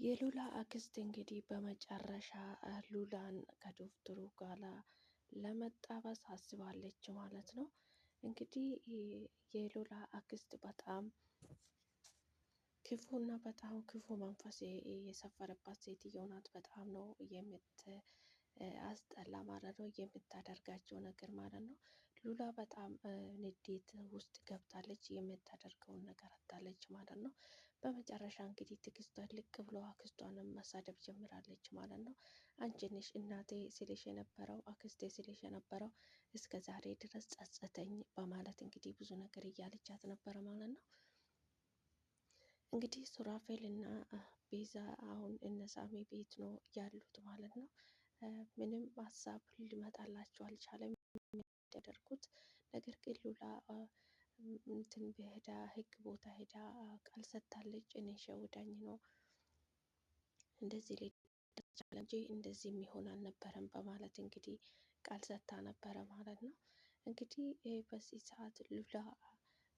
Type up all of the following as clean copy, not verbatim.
የሉላ አክስት እንግዲህ በመጨረሻ ሉላን ከዶክተሩ ጋር ለመጣበስ አስባለች ማለት ነው። እንግዲህ የሉላ አክስት በጣም ክፉና በጣም ክፉ መንፈስ የሰፈረባት ሴትዮ ናት። በጣም ነው አስጠላ ማለት ነው የምታደርጋቸው ነገር ማለት ነው። ሉላ በጣም ንዴት ውስጥ ገብታለች። የምታደርገውን ነገር አታለች ማለት ነው። በመጨረሻ እንግዲህ ትዕግስቷን ልቅ ብሎ አክስቷንም መሳደብ ጀምራለች ማለት ነው። አንቺ ነሽ እናቴ ስልሽ የነበረው አክስቴ ስልሽ የነበረው እስከ ዛሬ ድረስ ጸጸተኝ በማለት እንግዲህ ብዙ ነገር እያለቻት ነበረ ማለት ነው። እንግዲህ ሱራፌል እና ቤዛ አሁን እነ ሳሚ ቤት ነው ያሉት ማለት ነው። ምንም ሀሳብ ሊመጣላቸው አልቻለም ያደርጉት ነገር ግን ሉላ እንትን በሄዳ ህግ ቦታ ሄዳ ቃል ሰጥታለች። እኔ ሸውዳኝ ነው እንደዚህ ሊቻለ እንጂ እንደዚህ የሚሆን አልነበረም በማለት እንግዲህ ቃል ሰጥታ ነበረ ማለት ነው። እንግዲህ በዚህ ሰዓት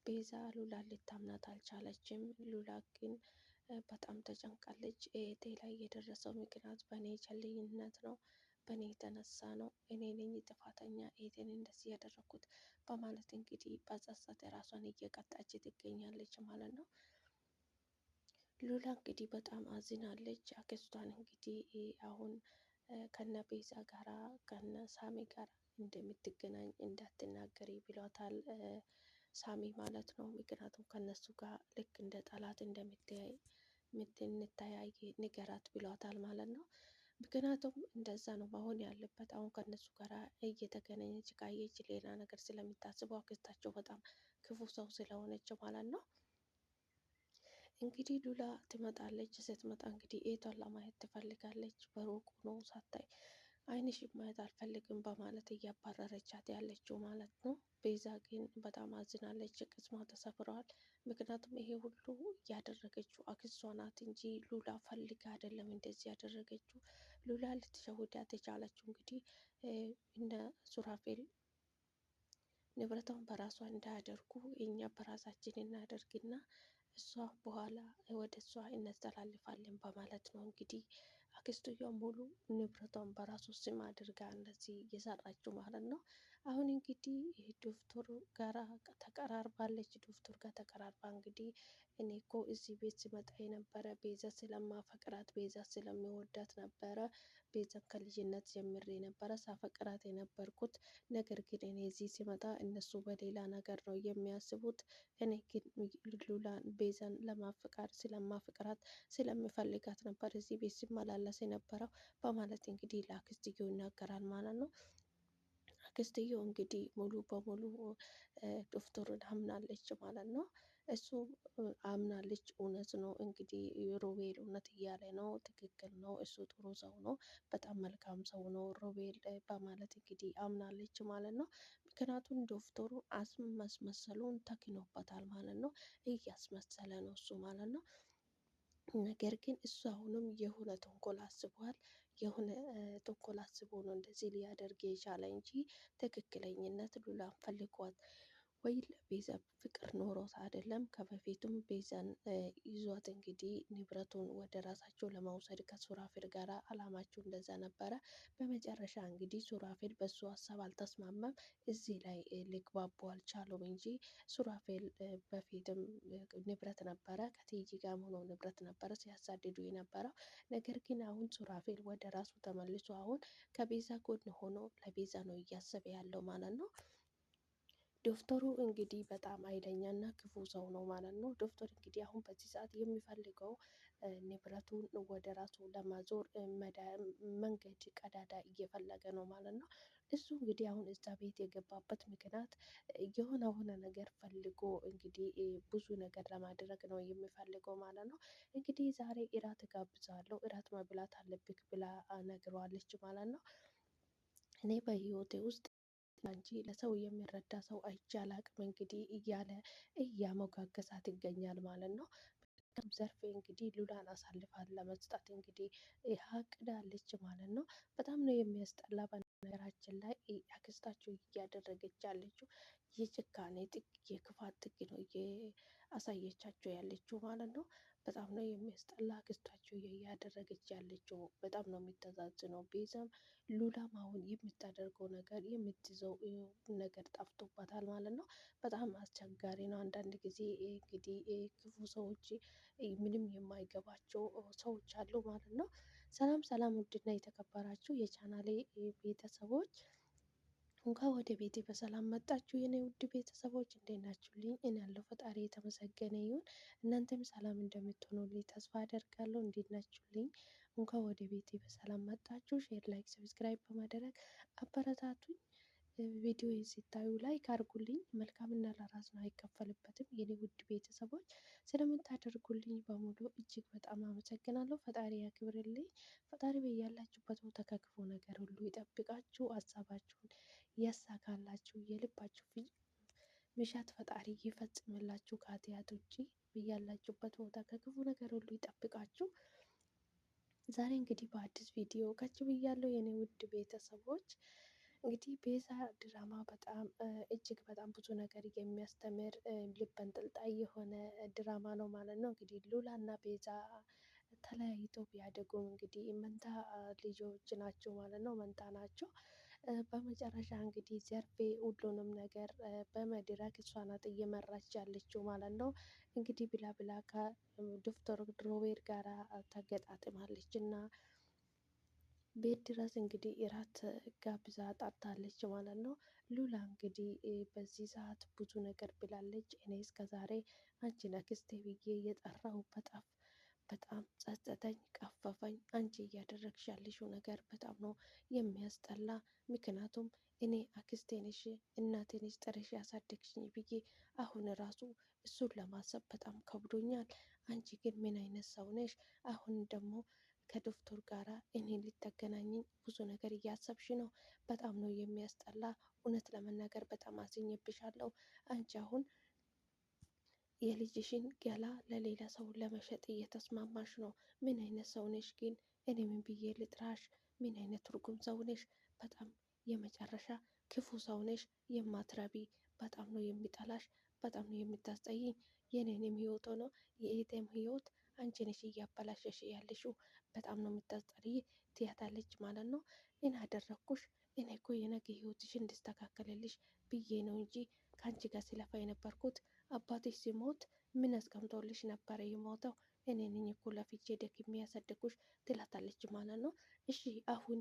ቤዛ ሉላ ልታምናት አልቻለችም። ሉላ ግን በጣም ተጨንቃለች። እህቴ ላይ የደረሰው ምክንያት በእኔ ቸልተኝነት ነው፣ በእኔ የተነሳ ነው፣ እኔ ነኝ ጥፋተኛ እህቴን እንደዚህ ያደረኩት በማለት እንግዲህ በጸጸት ራሷን እየቀጣች ትገኛለች ማለት ነው። ሉላ እንግዲህ በጣም አዝናለች። አክስቷን እንግዲህ አሁን ከነ ቤዛ ጋራ ከነ ሳሚ ጋር እንደምትገናኝ እንዳትናገሪ ብሏታል ሳሚ ማለት ነው። ምክንያቱም ከነሱ ጋር ልክ እንደ ጠላት እንደምትተያይ ንገራት ብሏታል ማለት ነው። ምክንያቱም እንደዛ ነው መሆን ያለበት። አሁን ከነሱ ጋር እየተገናኘች ካየች ሌላ ነገር ስለሚታስበው አክስታቸው በጣም ክፉ ሰው ስለሆነች ማለት ነው። እንግዲህ ሉላ ትመጣለች። ስትመጣ እንግዲህ እህቷን ለማየት ትፈልጋለች። በሩቅ ነው ሳታይ ዓይንሽ ማየት አልፈልግም በማለት እያባረረቻት ያለችው ማለት ነው። ቤዛ ግን በጣም አዝናለች። ቅስሟ ተሰብረዋል። ምክንያቱም ይሄ ሁሉ ያደረገችው አክስቷ ናት እንጂ ሉላ ፈልጋ አይደለም እንደዚህ ያደረገችው። ሉላ ልትሸውዳት የቻለችው እንግዲህ እነ ሱራፌል ንብረቷን በራሷ እንዳያደርጉ እኛ በራሳችን እናደርግና እሷ በኋላ ወደ እሷ እናስተላልፋለን በማለት ነው። እንግዲህ አክስትየው ሙሉ ንብረቷን በራሱ ስም አድርጋ እንደዚህ እየሰራችው ማለት ነው። አሁን እንግዲህ ዶክተሩ ጋራ ተቀራርባለች። ዶክተር ጋር ተቀራርባ እንግዲህ እኔ እኮ እዚህ ቤት ስመጣ የነበረ ቤዛ ስለማፈቅራት ቤዛ ስለሚወዳት ነበረ። ቤዛን ከልጅነት ጀምሬ ነበረ ሳፈቅራት የነበርኩት። ነገር ግን እኔ እዚህ ሲመጣ እነሱ በሌላ ነገር ነው የሚያስቡት። እኔ ግን ሉላን ቤዛን ለማፍቃት ስለማፍቅራት ስለምፈልጋት ነበር እዚህ ቤት ሲመላለስ የነበረው በማለት እንግዲህ ለአክስትየው ይናገራል ማለት ነው። አክስትየው እንግዲህ ሙሉ በሙሉ ዶክተሩን አምናለች ማለት ነው። እሱ አምናለች። እውነት ነው እንግዲህ ሮቤል እውነት እያለ ነው። ትክክል ነው። እሱ ጥሩ ሰው ነው። በጣም መልካም ሰው ነው ሮቤል በማለት እንግዲህ አምናለች ማለት ነው። ምክንያቱም ዶክተሩ ማስመሰሉን ተክኖበታል ማለት ነው። እያስመሰለ ነው እሱ ማለት ነው። ነገር ግን እሱ አሁንም የሆነ ተንኮል አስቧል። የሆነ ተንኮል አስቦ ነው እንደዚህ ሊያደርግ የቻለ እንጂ ትክክለኝነት ሉላን ፈልጓት ወይ ለቤዛ ፍቅር ኖሮት አይደለም። ከበፊቱም ቤዛን ይዟት እንግዲህ ንብረቱን ወደ ራሳቸው ለመውሰድ ከሱራፌል ጋር አላማቸው እንደዛ ነበረ። በመጨረሻ እንግዲህ ሱራፌል በሱ ሀሳብ አልተስማማም። እዚህ ላይ ሊግባቡ አልቻሉም እንጂ ሱራፌል በፊትም ንብረት ነበረ ከቲጂ ጋር ሆኖ ንብረት ነበረ ሲያሳድዱ የነበረው። ነገር ግን አሁን ሱራፌል ወደ ራሱ ተመልሶ አሁን ከቤዛ ጎን ሆኖ ለቤዛ ነው እያሰበ ያለው ማለት ነው። ዶክተሩ እንግዲህ በጣም ኃይለኛና ክፉ ሰው ነው ማለት ነው። ዶክተር እንግዲህ አሁን በዚህ ሰዓት የሚፈልገው ንብረቱን ወደ ራሱ ለማዞር መንገድ ቀዳዳ እየፈለገ ነው ማለት ነው። እሱ እንግዲህ አሁን እዛ ቤት የገባበት ምክንያት የሆነ ነገር ፈልጎ እንግዲህ ብዙ ነገር ለማድረግ ነው የሚፈልገው ማለት ነው። እንግዲህ ዛሬ እራት እጋብዛለሁ እራት መብላት አለብህ ብላ ነግረዋለች ማለት ነው። እኔ በህይወቴ ውስጥ አንቺ ለሰው የሚረዳ ሰው አይቼ አላቅም እንግዲህ እያለ እያሞጋገሳት ይገኛል ማለት ነው። ዘርፌ እንግዲህ ሉላን አሳልፋት ለመስጠት እንግዲህ አቅዳለች ማለት ነው። በጣም ነው የሚያስጠላ። በነገራችን ላይ አክስታቸው እያደረገች ያለችው የጭካኔ ጥግ የክፋት ጥግ ነው እያሳየቻቸው ያለችው ማለት ነው። በጣም ነው የሚያስጠላ። አክስታቸው እያደረገች ያለችው በጣም ነው የሚተዛዝነው። ቤዛም ሉላም አሁን የምታደርገው ነገር የምትይዘው ነገር ጠፍቶባታል ማለት ነው። በጣም አስቸጋሪ ነው። አንዳንድ ጊዜ እንግዲህ ክፉ ሰዎች ምንም የማይገባቸው ሰዎች አሉ ማለት ነው። ሰላም ሰላም! ውድና የተከበራችሁ የቻናሌ ቤተሰቦች እንኳን ወደ ቤቴ በሰላም መጣችሁ። የኔ ውድ ቤተሰቦች እንዴት ናችሁልኝ? እኔ ያለው ፈጣሪ የተመሰገነ ይሁን። እናንተም ሰላም እንደምትሆኑልኝ ተስፋ አደርጋለሁ። እንዴት ናችሁልኝ? እንኳን ወደ ቤቴ በሰላም መጣችሁ። ሼር፣ ላይክ፣ ሰብስክራይብ በማድረግ አበረታቱኝ። ቪዲዮ ሲታዩ ላይክ አድርጉልኝ። መልካምና ለራስ ነው አይከፈልበትም። የኔ ውድ ቤተሰቦች ስለምታደርጉልኝ በሙሉ እጅግ በጣም አመሰግናለሁ። ፈጣሪ ያክብርልኝ። ፈጣሪ በያላችሁበት ቦታ ከክፉ ነገር ሁሉ ይጠብቃችሁ፣ ሀሳባችሁን ያሳካላችሁ፣ የልባችሁ ምሻት ፈጣሪ ይፈጽምላችሁ። ከኃጢአት ውጭ በያላችሁበት ቦታ ከክፉ ነገር ሁሉ ይጠብቃችሁ። ዛሬ እንግዲህ በአዲስ ቪዲዮ ከች ብያለሁ የኔ ውድ ቤተሰቦች። እንግዲህ ቤዛ ድራማ በጣም እጅግ በጣም ብዙ ነገር የሚያስተምር ልብ አንጠልጣይ የሆነ ድራማ ነው ማለት ነው። እንግዲህ ሉላ እና ቤዛ ተለያይተው ቢያደጉም እንግዲህ መንታ ልጆች ናቸው ማለት ነው። መንታ ናቸው። በመጨረሻ እንግዲህ ዘርፌ ሁሉንም ነገር በመድረክ እሷ ናት እየመራች ያለችው ማለት ነው። እንግዲህ ብላ ብላ ከዶክተር ሮቤል ጋራ ተገጣጥማለች እና ቤት ድረስ እንግዲህ እራት ጋብዛ ጠርታለች ማለት ነው። ሉላ እንግዲህ በዚህ ሰዓት ብዙ ነገር ብላለች። እኔ እስከዛሬ አንቺን አክስቴ ብዬ የጠራው በጣም ጸጸተኝ፣ ቀፈፈኝ። አንቺ እያደረግሽ ያለሽው ነገር በጣም ነው የሚያስጠላ። ምክንያቱም እኔ አክስቴ ነሽ፣ እናቴ ነሽ፣ ጥረሽ ያሳደግሽኝ ብዬ አሁን ራሱ እሱን ለማሰብ በጣም ከብዶኛል። አንቺ ግን ምን አይነት ሰው ነሽ? አሁን ደግሞ ከዶክተር ጋራ እኔን ልታገናኝኝ ብዙ ነገር እያሰብሽ ነው። በጣም ነው የሚያስጠላ። እውነት ለመናገር በጣም አዝኜብሻለሁ። አንቺ አሁን የልጅሽን ገላ ለሌላ ሰው ለመሸጥ እየተስማማሽ ነው። ምን አይነት ሰው ነሽ ግን? እኔ ምን ብዬ ልጥራሽ? ምን አይነት ትርጉም ሰው ነሽ? በጣም የመጨረሻ ክፉ ሰው ነሽ፣ የማትረቢ። በጣም ነው የሚጠላሽ፣ በጣም ነው የምታስጠይኝ። የኔንም ህይወት ሆኖ የኤቴም ህይወት አንቺ ነሽ እያበላሸሽ ያለሽው። በጣም ነው የምታስጠልይ ትያታለች ማለት ነው። እኔ አደረግኩሽ? እኔ እኮ የነገ ህይወትሽ እንድስተካከልልሽ ብዬ ነው እንጂ ከአንቺ ጋር ሲለፋ የነበርኩት። አባትሽ ሲሞት ምን አስቀምጦልሽ ነበረ የሞተው? እኔ ነኝ እኮ ለፍቼ ደክሜ ያሳደግኩሽ ትላታለች ማለት ነው። እሺ አሁን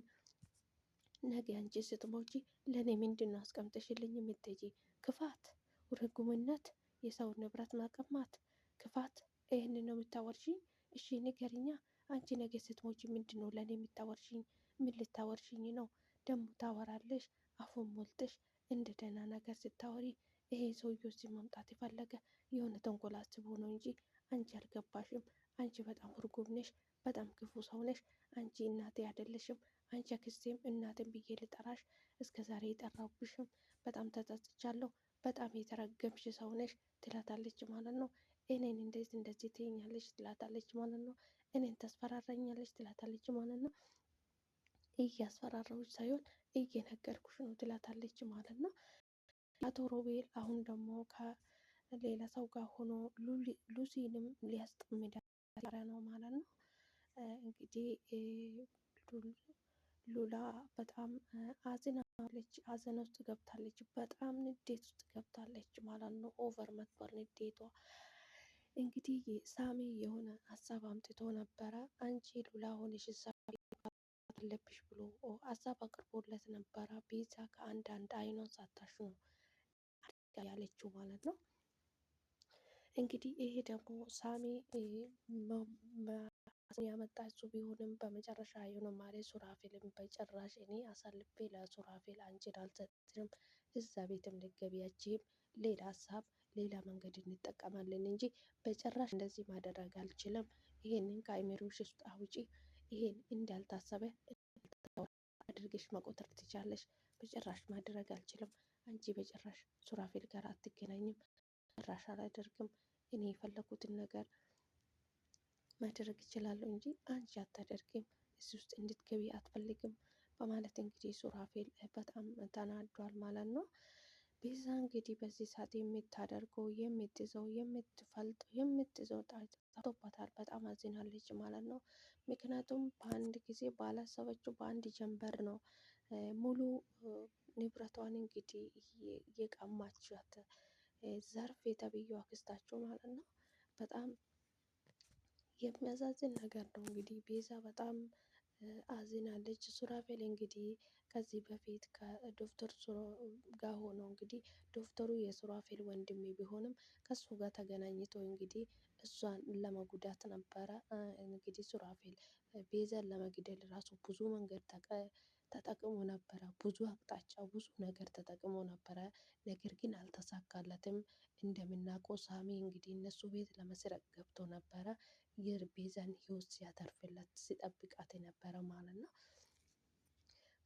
ነገ አንቺ ስትሞቺ ለእኔ ምንድን ነው አስቀምጠሽልኝ የምትሄጂ? ክፋት፣ ርጉምነት፣ የሰው ንብረት መቀማት፣ ክፋት፣ ይህንን ነው የምታወርሽኝ? እሺ ንገሪኛ። አንቺ ነገ ስትሞቺ ምንድን ነው ለእኔ የምታወርሽኝ? ምን ልታወርሽኝ ነው? ደግሞ ታወራለሽ አፉን ሞልተሽ እንደ ደህና ነገር ስታወሪ። ይሄ ሰውዬው እዚህ መምጣት የፈለገ የሆነ ተንኮል አስቦ ነው እንጂ አንቺ አልገባሽም። አንቺ በጣም እርጉም ነሽ፣ በጣም ክፉ ሰው ነሽ። አንቺ እናቴ አይደለሽም። አንቺ አክስቴም እናቴም ብዬ ልጠራሽ እስከ ዛሬ የጠራሁብሽም በጣም ተጸጽቻለሁ። በጣም የተረገምሽ ሰው ነሽ ትላታለች ማለት ነው። እኔን እንደዚህ ትይኛለሽ ትላታለች ማለት ነው። እኔን ታስፈራራኛለች ትላታለች ማለት ነው። እያስፈራራዎች ሳይሆን እየነገርኩሽ ነው ትላታለች ማለት ነው። አቶ ሮቤል አሁን ደግሞ ከሌላ ሰው ጋር ሆኖ ሉሲንም ሊያስጠምዳት ነው ማለት ነው። እንግዲህ ሉላ በጣም አዝናለች፣ ሀዘን ውስጥ ገብታለች፣ በጣም ንዴት ውስጥ ገብታለች ማለት ነው። ኦቨር መጥቷል ንዴቷ። እንግዲህ ሳሚ የሆነ ሀሳብ አምጥቶ ነበረ። አንቺ ሉላ ሆነሽ አለብሽ ብሎ ሀሳብ አቅርቦለት ነበረ። ቤዛ ከአንዳንድ አይኗን ሳታሽ ነው ያለችው ማለት ነው። እንግዲህ ይሄ ደግሞ ሳሚ ያመጣ እሱ ቢሆንም በመጨረሻ የሆነ ማለት ሱራፌልን በጭራሽ እኔ አሳልፌ ለሱራፌል አንቺን አልሰጥም፣ እዛ ቤትም ልትገቢያችም ሌላ ሀሳብ ሌላ መንገድ እንጠቀማለን እንጂ በጭራሽ እንደዚህ ማድረግ አልችልም። ይሄንን ከአይምሮሽ ውስጥ አውጪ። ይሄን እንዳልታሰበ አድርገሽ መቆጠር ትቻለሽ። በጭራሽ ማድረግ አልችልም። አንቺ በጭራሽ ሱራፌል ጋር አትገናኝም። ጭራሽ አላደርግም። እኔ የፈለኩትን ነገር ማድረግ እችላለሁ እንጂ አንቺ አታደርጊም። እዚህ ውስጥ እንድትገቢ አትፈልግም በማለት እንግዲህ ሱራፌል በጣም ተናዷል ማለት ነው። ቤዛ እንግዲህ በዚህ ሰዓት የምታደርገው የምትይዘው የምትፈልጠው የምትይዘው ጠፍቶባታል። በጣም አዝናለች ማለት ነው። ምክንያቱም በአንድ ጊዜ ባላሰበችው በአንድ ጀንበር ነው ሙሉ ንብረቷን እንግዲህ የቀማቻት ዘርፍ የተብዬው አክስታቸው ማለት ነው። በጣም የሚያሳዝን ነገር ነው። እንግዲህ ቤዛ በጣም አዝናለች። ሱራፌል እንግዲህ ከዚህ በፊት ከዶክተር ጋር ሆኖ እንግዲህ ዶክተሩ የሱራፌል ወንድሜ ቢሆንም ከሱ ጋር ተገናኝቶ እንግዲህ እሷን ለመጉዳት ነበረ። እንግዲህ ሱራፌል ቤዛን ለመግደል ራሱ ብዙ መንገድ ተጠቅሞ ነበረ። ብዙ አቅጣጫ ብዙ ነገር ተጠቅሞ ነበረ። ነገር ግን አልተሳካለትም። እንደምናውቀው ሳሚ እንግዲህ እነሱ ቤት ለመስረቅ ገብቶ ነበረ። የቤዛን ህይወት ሲያተርፍለት ሲጠብቃት የነበረ ማለት ነው።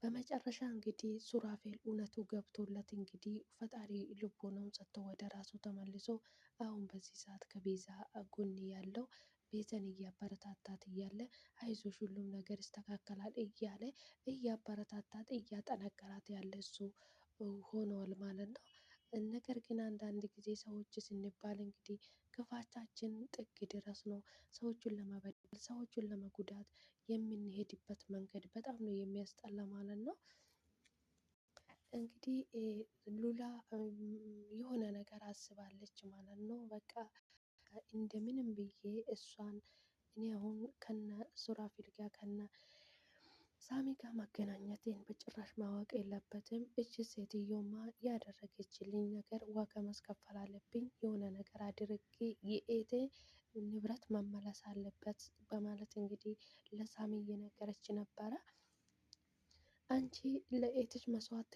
በመጨረሻ እንግዲህ ሱራፌል እውነቱ ገብቶለት እንግዲህ ፈጣሪ ልቦናውን ሰጥቶ ወደ ራሱ ተመልሶ አሁን በዚህ ሰዓት ከቤዛ ጎን ያለው ቤዛን እያበረታታት እያለ አይዞሽ ሁሉም ነገር ይስተካከላል እያለ እያበረታታት እያጠነከራት ያለ እሱ ሆኗል ማለት ነው። ነገር ግን አንዳንድ ጊዜ ሰዎች ስንባል እንግዲህ ክፋታችን ጥግ ድረስ ነው። ሰዎችን ለመበደል ሰዎችን ለመጉዳት የምንሄድበት መንገድ በጣም ነው የሚያስጠላ ማለት ነው። እንግዲህ ሉላ የሆነ ነገር አስባለች ማለት ነው። በቃ እንደምንም ብዬ እሷን እኔ አሁን ከነ ሱራፊል ጋር ከነ ሳሚ ጋር ማገናኘቴን በጭራሽ ማወቅ የለበትም። እች ሴትዮማ ያደረገችልኝ ነገር ዋጋ ማስከፈል አለብኝ። የሆነ ነገር አድርጌ የኤቴ ንብረት መመለስ አለበት በማለት እንግዲህ ለሳሚ እየነገረች ነበረ። አንቺ ለኤትሽ መስዋዕት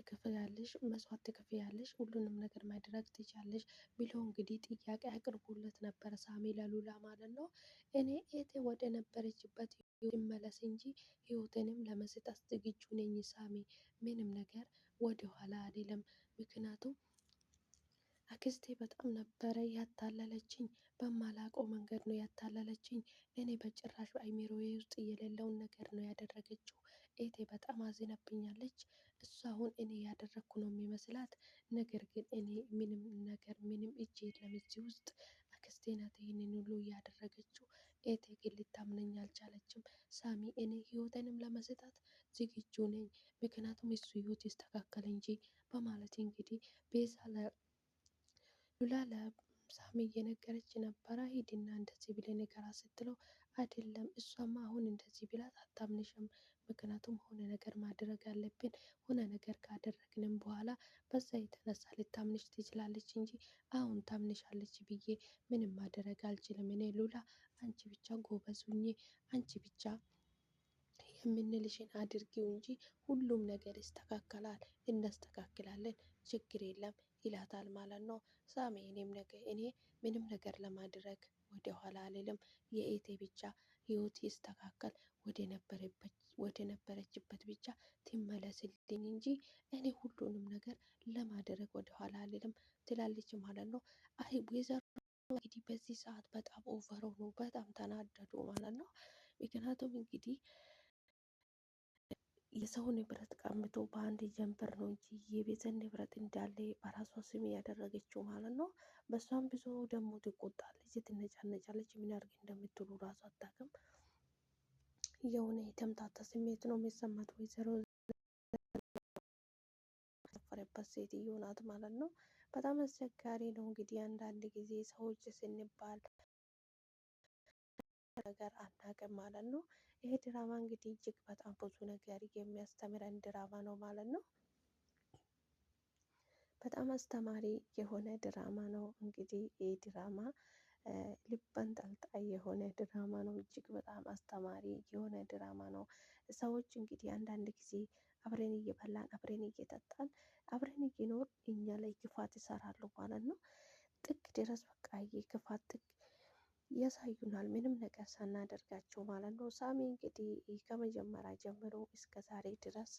ትከፍያለሽ፣ ሁሉንም ነገር ማድረግ ትችያለሽ ብሎ እንግዲህ ጥያቄ አቅርቦለት ነበረ ሳሚ ለሉላ ማለት ነው። እኔ ኤቴ ወደ ነበረችበት ይመለስ እንጂ ህይወቴንም ለመስጠት ዝግጁ ነኝ ሳሚ፣ ምንም ነገር ወደ ኋላ አይደለም። ምክንያቱም አክስቴ በጣም ነበረ ያታለለችኝ፣ በማላውቀው መንገድ ነው ያታለለችኝ። እኔ በጭራሽ አይምሮዬ ውስጥ የሌለውን ነገር ነው ያደረገችው። ኤቴ በጣም አዝነብኛለች። እሱ አሁን እኔ ያደረግኩ ነው የሚመስላት። ነገር ግን እኔ ምንም ነገር ምንም እጅ የለም እዚህ ውስጥ። አክስቴ ናት ይህንን ሁሉ እያደረገችው። ኤቴ ግን ልታምነኝ አልቻለችም። ሳሚ እኔ ህይወቴንም ለመስጠት ዝግጁ ነኝ፣ ምክንያቱም የሱ ህይወት ይስተካከል እንጂ በማለት እንግዲህ ቤዛ ሉላ ለሳሚ እየነገረች ነበረ። ሂድና እንደዚህ ብለህ ንገራት ስትለው አይደለም እሷማ አሁን እንደዚህ ብላት አታምንሽም። ምክንያቱም ሆነ ነገር ማድረግ አለብን። ሆነ ነገር ካደረግንም በኋላ በዛ የተነሳ ልታምንሽ ትችላለች እንጂ አሁን ታምንሻለች ብዬ ምንም ማድረግ አልችልም። እኔ ሉላ አንቺ ብቻ ጎበዝ ሁኚ፣ አንቺ ብቻ የምንልሽን አድርጊው እንጂ ሁሉም ነገር ይስተካከላል፣ እናስተካክላለን፣ ችግር የለም ይላታል ማለት ነው። ሳሚ እኔ ምንም ነገር ለማድረግ ወደ ኋላ አልልም። የኤቴ ብቻ ህይወት ይስተካከል፣ ወደ ነበረችበት ብቻ ትመለስልኝ እንጂ እኔ ሁሉንም ነገር ለማድረግ ወደ ኋላ አልልም ትላለች ማለት ነው። አይ ወይዘሮ እንግዲህ በዚህ ሰዓት በጣም ኦቨር ነው፣ በጣም ተናደዱ ማለት ነው። ምክንያቱም እንግዲህ የሰው ንብረት ቀምቶ በአንድ ጀንበር ነው እንጂ የቤተን ንብረት እንዳለ በራሷ ስም ያደረገችው ማለት ነው። በሷም ብዙ ደግሞ ትቆጣለች፣ ትነጫነጫለች። ምን አድርግ እንደምትሉ ራሱ አታውቅም። የሆነ የተምታታ ስሜት ነው የሚሰማት ወይዘሮ ያፈረበት ሴትዮ ናት ማለት ነው። በጣም አስቸጋሪ ነው እንግዲህ አንዳንድ ጊዜ ሰዎች ስንባል ነገር አናውቅም ማለት ነው። ይሄ ድራማ እንግዲህ እጅግ በጣም ብዙ ነገር የሚያስተምረን ድራማ ነው ማለት ነው። በጣም አስተማሪ የሆነ ድራማ ነው። እንግዲህ ይህ ድራማ ልብ አንጠልጣይ የሆነ ድራማ ነው። እጅግ በጣም አስተማሪ የሆነ ድራማ ነው። ሰዎች እንግዲህ አንዳንድ ጊዜ አብረን እየበላን አብረን እየጠጣን አብረን እየኖር እኛ ላይ ክፋት ይሰራሉ ማለት ነው። ጥግ ድረስ በቃ የክፋት ጥግ ያሳዩናል፣ ምንም ነገር ሳናደርጋቸው ማለት ነው። ሳሚ እንግዲህ ከመጀመሪያ ጀምሮ እስከ ዛሬ ድረስ